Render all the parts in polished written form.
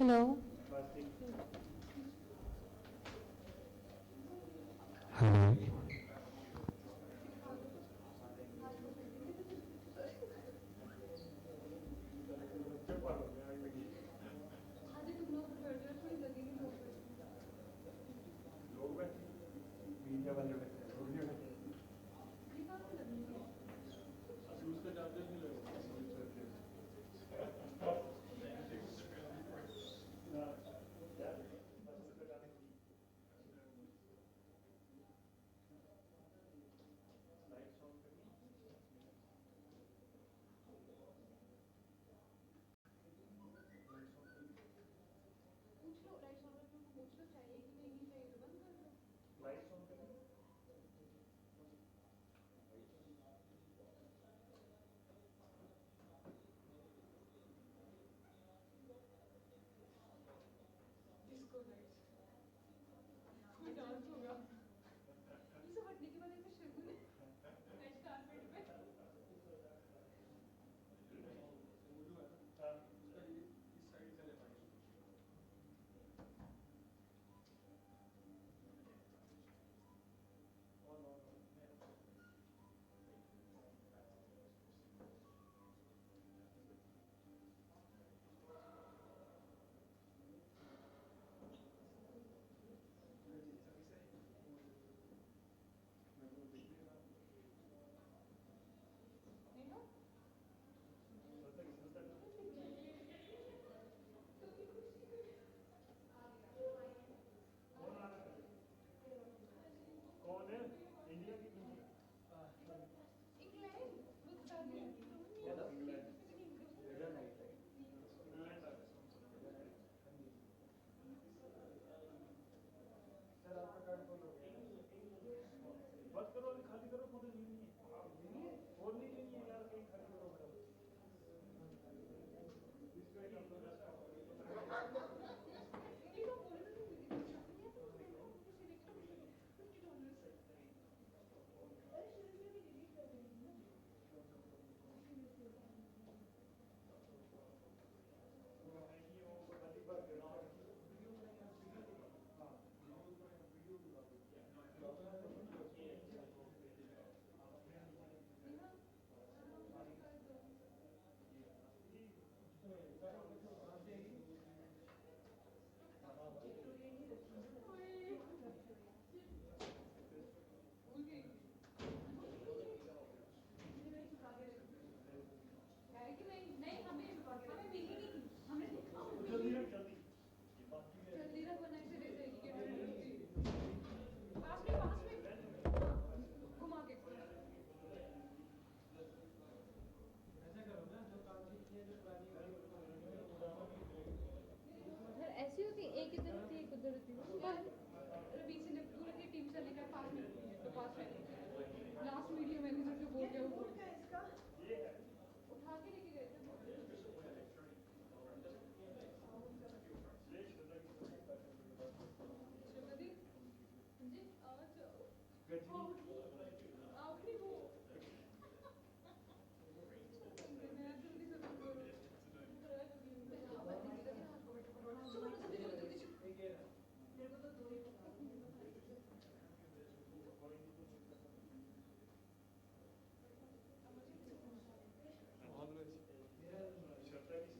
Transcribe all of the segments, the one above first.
Hello. Hello. ऐसी होती एक इधर होती है एक उधर होती है बीच से पूरा की टीम से लेकर पास में तो पास में लास्ट वीडियो मैंने जो बोल दिया वो इसका उठा के लेके गए थे शिवदी जी आखिरी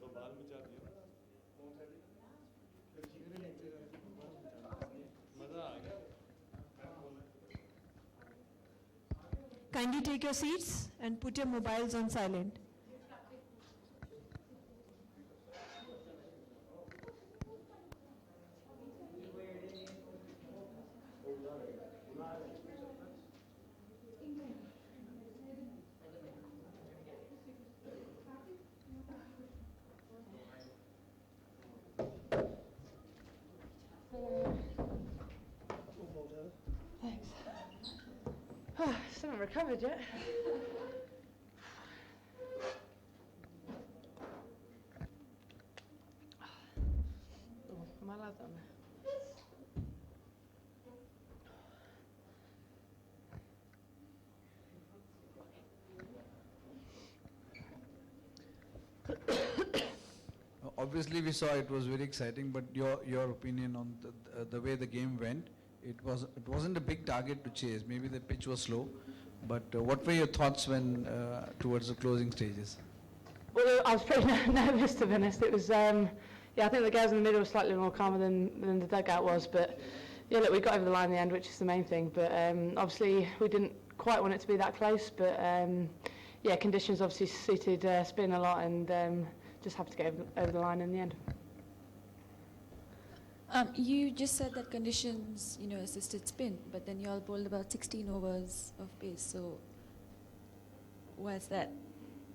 वो बाल बचा दिया मजा आ गया Kindly take your seats and put your mobiles on silent. Thanks. Still haven't recovered yet. Oh, malas dame. obviously we saw it was very exciting, but your opinion on the way the game went, it wasn't a big target to chase. Maybe the pitch was slow, but what were your thoughts when towards the closing stages? Well, I was pretty nervous, to be honest. It was, yeah, I think the guys in the middle were slightly more calmer than the dugout was, but yeah, look, we got over the line in the end, which is the main thing. But obviously, we didn't quite want it to be that close, but yeah, conditions obviously suited spin a lot, and just have to get over the line in the end. You just said that conditions, assisted spin, but then you all bowled about 16 overs of pace. So, why is that?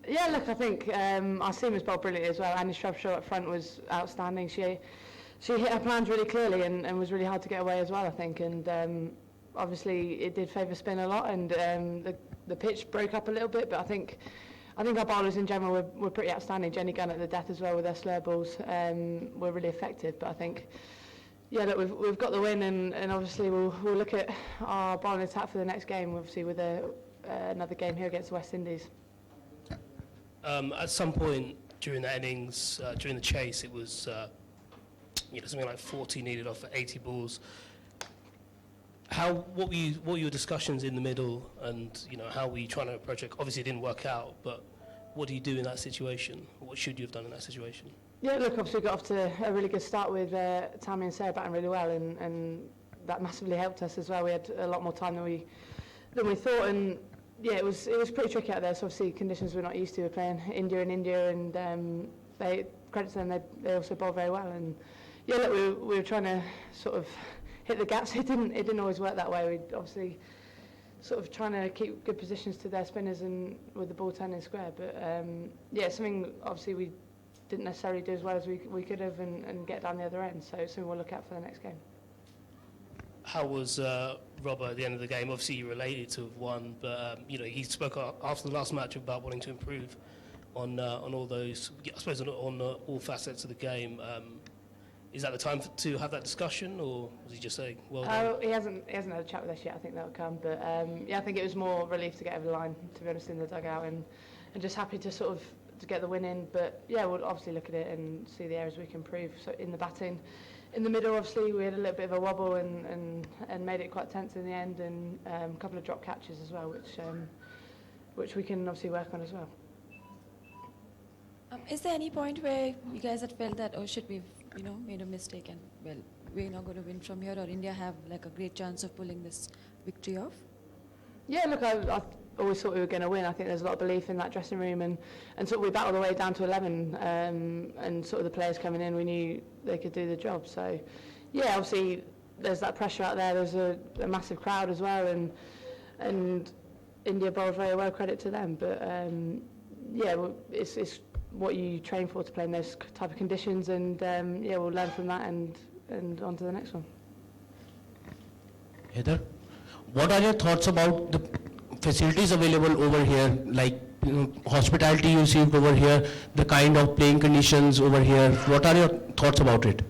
Yeah, look, I think our seamers bowled brilliantly as well. Annie Shrubshaw up front was outstanding. She hit her plans really clearly and was really hard to get away as well, I think. And obviously, it did favour spin a lot, and the pitch broke up a little bit. But I think our bowlers in general were pretty outstanding. Jenny Gunn at the death as well with their slur balls were really effective. But I think, yeah, look, we've got the win, and obviously we'll look at our bowling attack for the next game, obviously with another game here against the West Indies. At some point during the innings, during the chase, it was something like 40 needed off for 80 balls. What were your discussions in the middle, and how were you trying to approach it? Obviously, it didn't work out, but what do you do in that situation? What should you have done in that situation? Yeah, look, obviously we got off to a really good start with Tammy and Sarah batting really well, and that massively helped us as well. We had a lot more time than we thought, and yeah, it was pretty tricky out there. So obviously conditions we're not used to. We're playing India, and they, credit to them, they also bowled very well. And yeah, look, we were trying to sort of hit the gaps. It didn't always work that way. We obviously sort of trying to keep good positions to their spinners and with the ball turning square. But yeah, something obviously we didn't necessarily do as well as we could have and get down the other end. So it's something we'll look at for the next game. How was Robert at the end of the game? Obviously, you related to have won, but he spoke after the last match about wanting to improve on all those, I suppose, on all facets of the game. Is that the time to have that discussion, or was he just saying, well done? He hasn't had a chat with us yet. I think that'll come, but yeah, I think it was more relief to get over the line, to be honest, in the dugout, and just happy to sort of to get the win in. But yeah, we'll obviously look at it and see the areas we can improve. So in the batting, in the middle, obviously we had a little bit of a wobble and made it quite tense in the end, and a couple of drop catches as well, which we can obviously work on as well. Is there any point where you guys had felt that, oh shit, we've made a mistake and well, we're not going to win from here, or India have like a great chance of pulling this victory off? Yeah, look, I always thought we were going to win. I think there's a lot of belief in that dressing room, and sort of we battled the way down to 11, and sort of the players coming in, we knew they could do the job. So, yeah, obviously there's that pressure out there. There's a massive crowd as well, and India bowled very well, credit to them. But yeah, it's what you train for to play in those type of conditions, and yeah, we'll learn from that and on to the next one. Heather, what are your thoughts about the facilities available over here, like hospitality you received over here, the kind of playing conditions over here? What are your thoughts about it?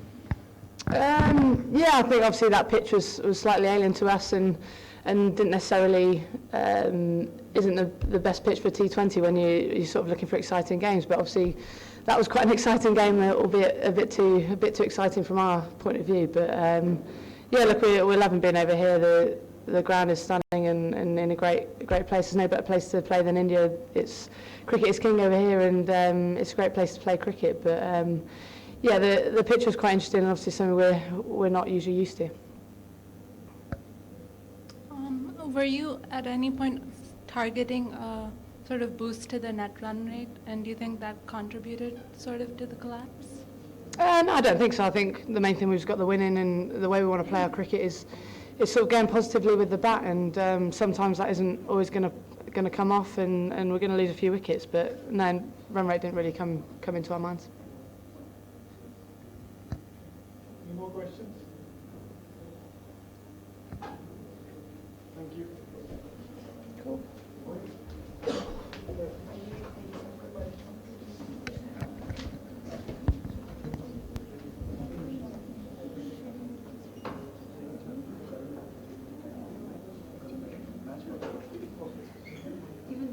Yeah, I think obviously that pitch was slightly alien to us, and didn't necessarily isn't the best pitch for T20 when you're sort of looking for exciting games. But obviously that was quite an exciting game, albeit a bit too exciting from our point of view. But yeah, look, we love being over here. The ground is stunning and in a great place. There's no better place to play than India. Cricket is king over here, and it's a great place to play cricket. But yeah, the pitch was quite interesting, and obviously something we're not usually used to. Were you at any point targeting a sort of boost to the net run rate, and do you think that contributed sort of to the collapse? No, I don't think so. I think the main thing we've got the win in, and the way we want to play our cricket is sort of going positively with the bat, and sometimes that isn't always going to come off, and we're going to lose a few wickets. But no, run rate didn't really come into our minds. Any more questions? Thank you. Cool. Even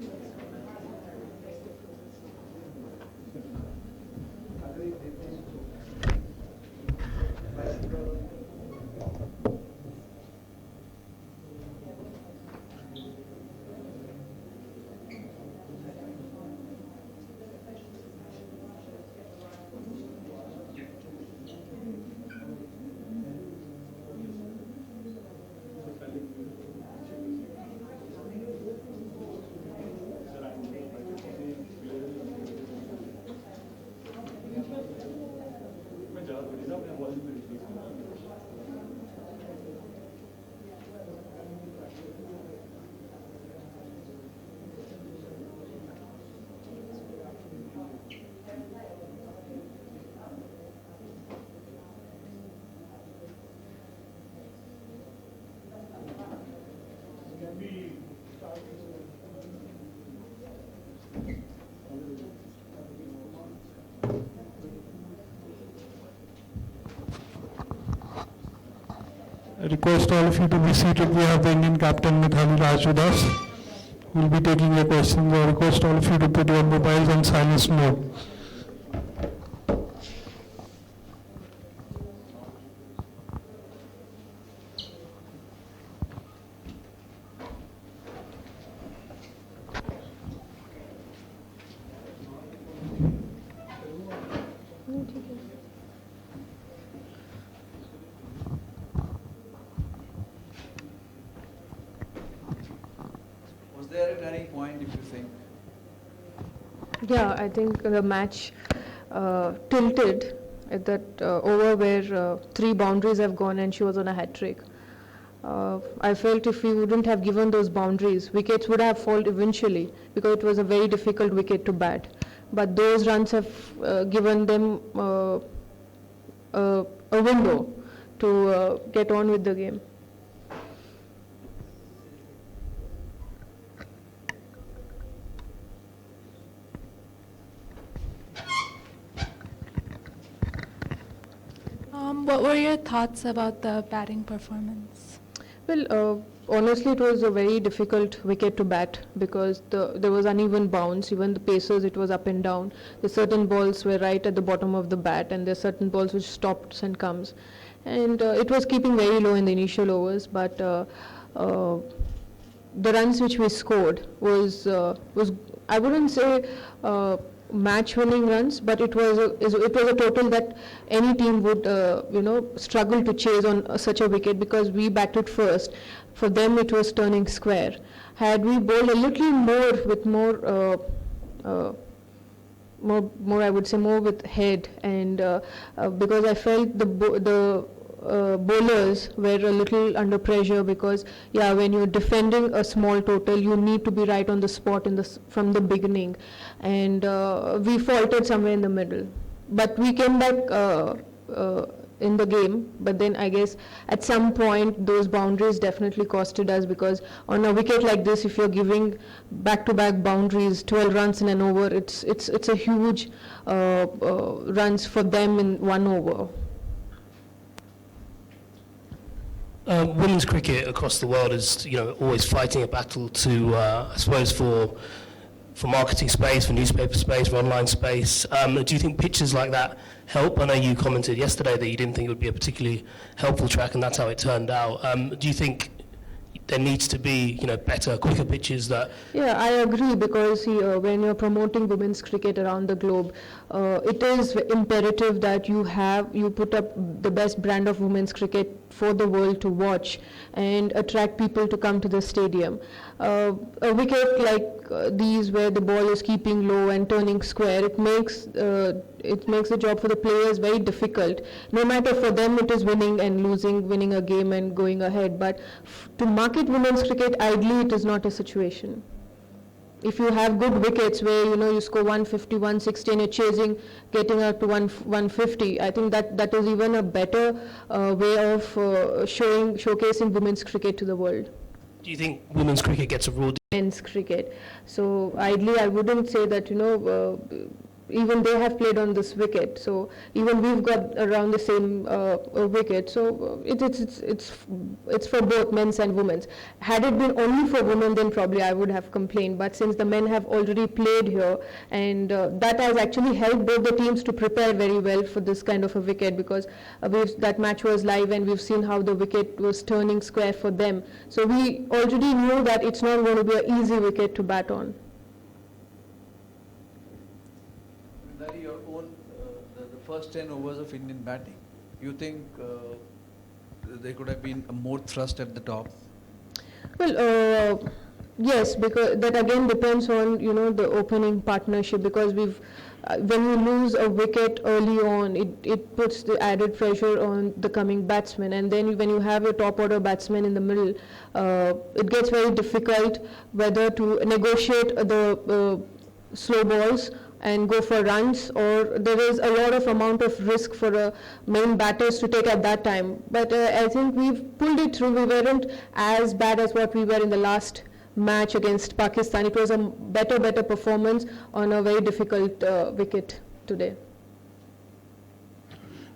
request all of you to be seated. We have the Indian captain Mithali Raj with us. We'll be taking your questions. I request all of you to put your mobiles on silence mode. Was there a turning point, if you think? Yeah, I think the match tilted at that over where 3 boundaries have gone and she was on a hat trick. I felt if we wouldn't have given those boundaries, wickets would have fallen eventually because it was a very difficult wicket to bat. But those runs have given them a window to get on with the game. What were your thoughts about the batting performance? Well, honestly, it was a very difficult wicket to bat because there was uneven bounce. Even the pacers, it was up and down. The certain balls were right at the bottom of the bat, and there are certain balls which stops and comes. And it was keeping very low in the initial overs, but the runs which we scored was I wouldn't say match-winning runs, but it was a total that any team would struggle to chase on such a wicket because we batted first. For them, it was turning square. Had we bowled a little more with more I would say more with head, and because I felt the bowlers were a little under pressure because when you're defending a small total, you need to be right on the spot from the beginning, and we faltered somewhere in the middle. But we came back in the game, but then I guess at some point those boundaries definitely costed us because on a wicket like this, if you're giving back-to-back boundaries, 12 runs in an over, it's a huge runs for them in 1 over. Women's cricket across the world is, always fighting a battle to, I suppose, for marketing space, for newspaper space, for online space. Do you think pitches like that help? I know you commented yesterday that you didn't think it would be a particularly helpful track, and that's how it turned out. Do you think there needs to be, better, quicker pitches that... Yeah, I agree because when you're promoting women's cricket around the globe, it is imperative that you put up the best brand of women's cricket for the world to watch and attract people to come to the stadium. A wicket like these where the ball is keeping low and turning square, it makes the job for the players very difficult. No matter for them it is winning and losing, winning a game and going ahead, but to market women's cricket, ideally it is not a situation. If you have good wickets where you score 150, 160 and you're chasing, getting up to 150, I think that is even a better way of showcasing women's cricket to the world. Do you think women's cricket gets a raw... Men's cricket. So ideally I wouldn't say that even they have played on this wicket, so even we've got around the same wicket, so it's for both men's and women's. Had it been only for women, then probably I would have complained, but since the men have already played here, and that has actually helped both the teams to prepare very well for this kind of a wicket, because that match was live and we've seen how the wicket was turning square for them, so we already knew that it's not going to be an easy wicket to bat on. Your own, the first 10 overs of Indian batting, you think there could have been more thrust at the top? Well, yes, because that again depends on the opening partnership, because when you lose a wicket early on, it puts the added pressure on the coming batsman, and then when you have your top order batsman in the middle, it gets very difficult whether to negotiate the slow balls and go for runs, or there is a lot of amount of risk for main batters to take at that time. But I think we've pulled it through. We weren't as bad as what we were in the last match against Pakistan. It was a better performance on a very difficult wicket today.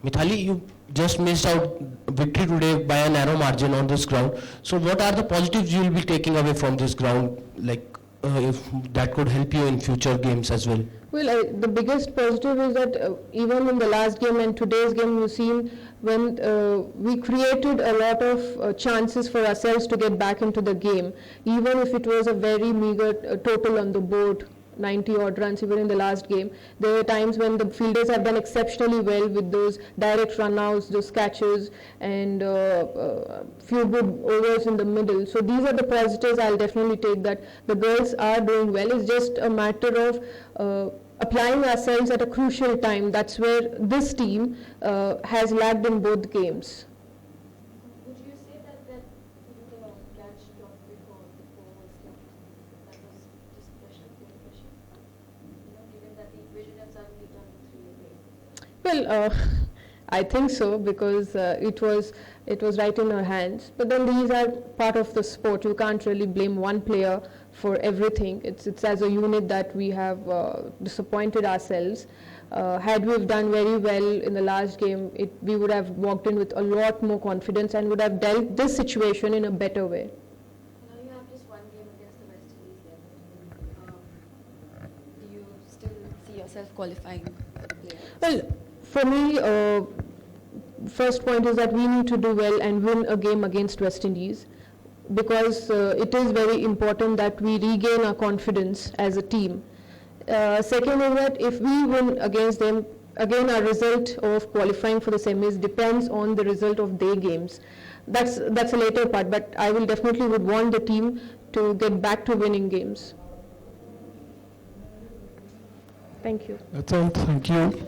Mithali, you just missed out victory today by a narrow margin on this ground. So what are the positives you will be taking away from this ground, like if that could help you in future games as well? Well, the biggest positive is that even in the last game and today's game, you've seen when we created a lot of chances for ourselves to get back into the game, even if it was a very meager total on the board, 90 odd runs even in the last game. There were times when the fielders have done exceptionally well with those direct runouts, those catches, and few good overs in the middle. So these are the positives I'll definitely take, that the girls are doing well. It's just a matter of applying ourselves at a crucial time. That's where this team has lagged in both games. Would you say that the catch dropped before the ball was left, that was just pressure, peer pressure? Given that the equation has suddenly turned 3 away. Well, I think so, because it was right in our hands. But then these are part of the sport. You can't really blame one player for everything. It's as a unit that we have disappointed ourselves. Had we done very well in the last game, we would have walked in with a lot more confidence and would have dealt this situation in a better way. Now you have just one game against the West Indies left. Do you still see yourself qualifying for the playoffs? Well, for me, first point is that we need to do well and win a game against West Indies, because it is very important that we regain our confidence as a team. Second is that if we win against them, again our result of qualifying for the semis depends on the result of their games. That's a later part, but I will definitely would want the team to get back to winning games. Thank you. That's all. Thank you.